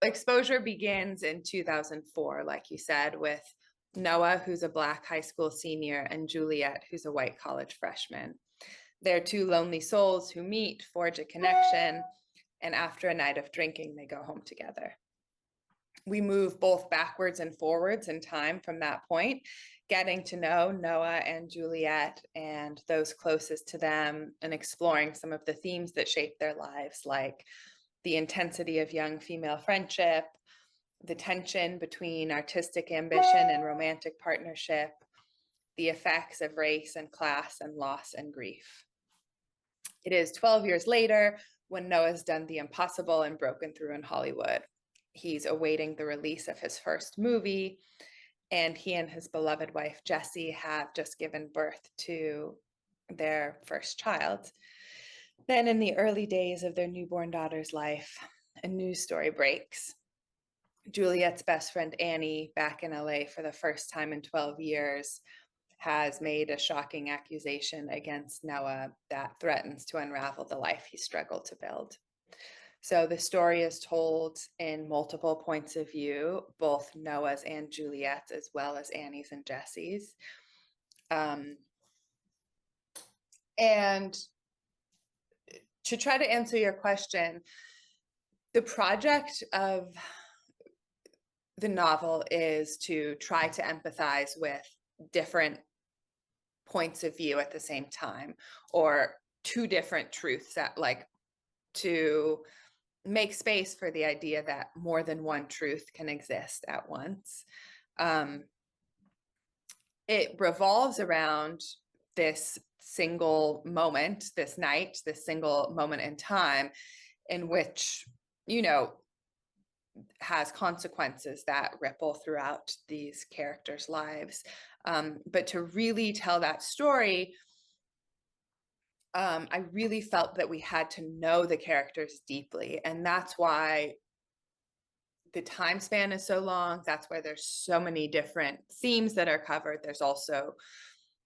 exposure begins in 2004, like you said, with Noah, who's a Black high school senior, and Juliet, who's a white college freshman. They're two lonely souls who meet, forge a connection, and after a night of drinking, they go home together. We move both backwards and forwards in time from that point, getting to know Noah and Juliet and those closest to them, and exploring some of the themes that shape their lives, like the intensity of young female friendship, the tension between artistic ambition and romantic partnership, the effects of race and class and loss and grief. It is 12 years later when Noah's done the impossible and broken through in Hollywood. He's awaiting the release of his first movie, and he and his beloved wife, Jessie, have just given birth to their first child. Then in the early days of their newborn daughter's life, a news story breaks. Juliet's best friend, Annie, back in LA for the first time in 12 years, has made a shocking accusation against Noah that threatens to unravel the life he struggled to build. So the story is told in multiple points of view, both Noah's and Juliet's, as well as Annie's and Jessie's. And to try to answer your question, the project of the novel is to try to empathize with different points of view at the same time, or two different truths, that like to make space for the idea that more than one truth can exist at once. It revolves around this single moment, this night, this single moment in time in which, you know, has consequences that ripple throughout these characters' lives. But to really tell that story, I really felt that we had to know the characters deeply. And that's why the time span is so long. That's why there's so many different themes that are covered. There's also,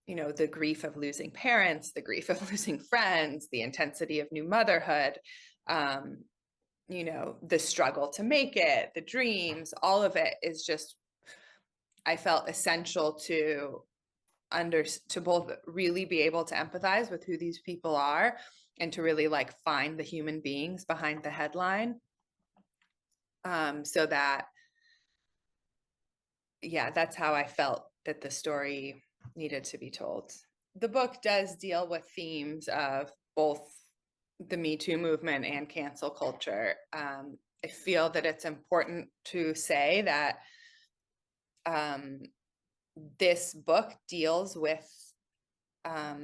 you know, the grief of losing parents, the grief of losing friends, the intensity of new motherhood, you know, the struggle to make it, the dreams, all of it is just, I felt essential to both really be able to empathize with who these people are, and to really like find the human beings behind the headline. So that, yeah, that's how I felt that the story needed to be told. The book does deal with themes of both the Me Too movement and cancel culture. I feel that it's important to say that this book deals with a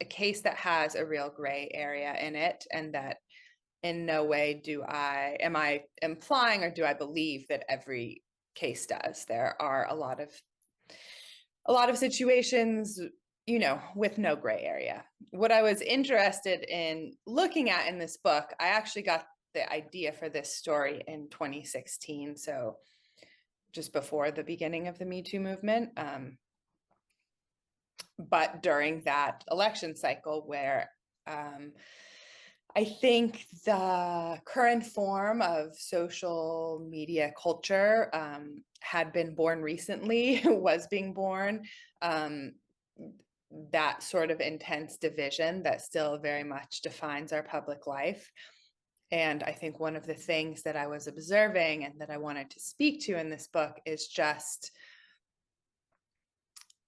case that has a real gray area in it, and that in no way am I implying or do I believe that every case does. There are a lot of situations, you know, with no gray area. What I was interested in looking at in this book, I actually got the idea for this story in 2016, so just before the beginning of the Me Too movement. But during that election cycle where I think the current form of social media culture had been born recently, was being born, that sort of intense division that still very much defines our public life. And I think one of the things that I was observing and that I wanted to speak to in this book is just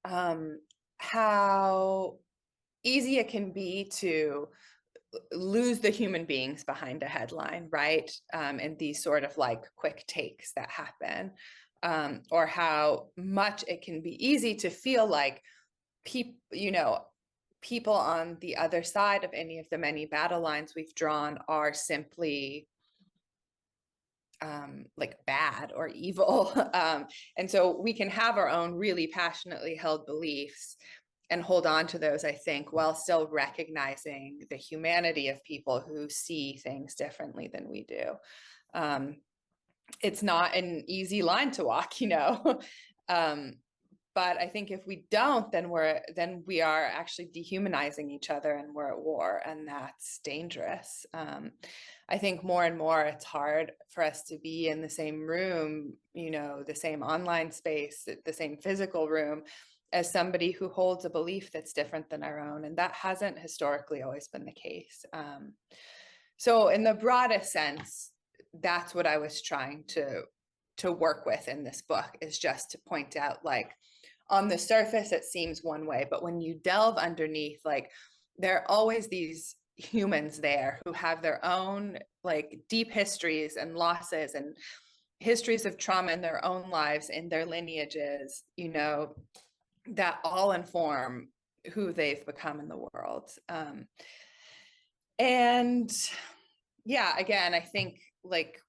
how easy it can be to lose the human beings behind a headline, right? And these sort of like quick takes that happen, or how much it can be easy to feel like people on the other side of any of the many battle lines we've drawn are simply like bad or evil. And so we can have our own really passionately held beliefs and hold on to those, I think, while still recognizing the humanity of people who see things differently than we do. It's not an easy line to walk, you know, But I think if we don't, then we are actually dehumanizing each other, and we're at war, and that's dangerous. I think more and more it's hard for us to be in the same room, the same online space, the same physical room, as somebody who holds a belief that's different than our own, and that hasn't historically always been the case. So in the broadest sense, that's what I was trying to work with in this book, is just to point out, like, on the surface it seems one way, but when you delve underneath, like, there are always these humans there who have their own, like, deep histories and losses and histories of trauma in their own lives, in their lineages, that all inform who they've become in the world. And yeah, again, I think, like,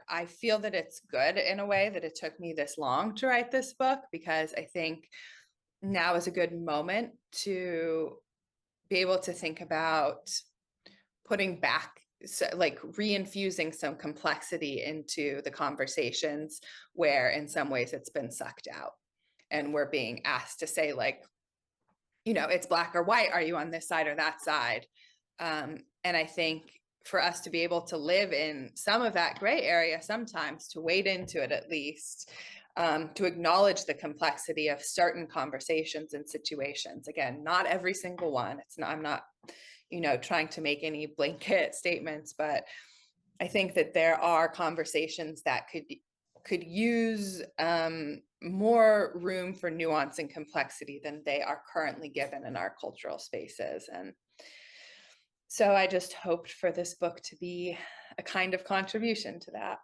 I feel that it's good in a way that it took me this long to write this book, because I think now is a good moment to be able to think about putting back, like, reinfusing some complexity into the conversations where in some ways it's been sucked out, and we're being asked to say, like, it's black or white. Are you on this side or that side? And I think for us to be able to live in some of that gray area sometimes, to wade into it at least, to acknowledge the complexity of certain conversations and situations. Again, not every single one. I'm not, trying to make any blanket statements, but I think that there are conversations that could use more room for nuance and complexity than they are currently given in our cultural spaces. And so I just hoped for this book to be a kind of contribution to that.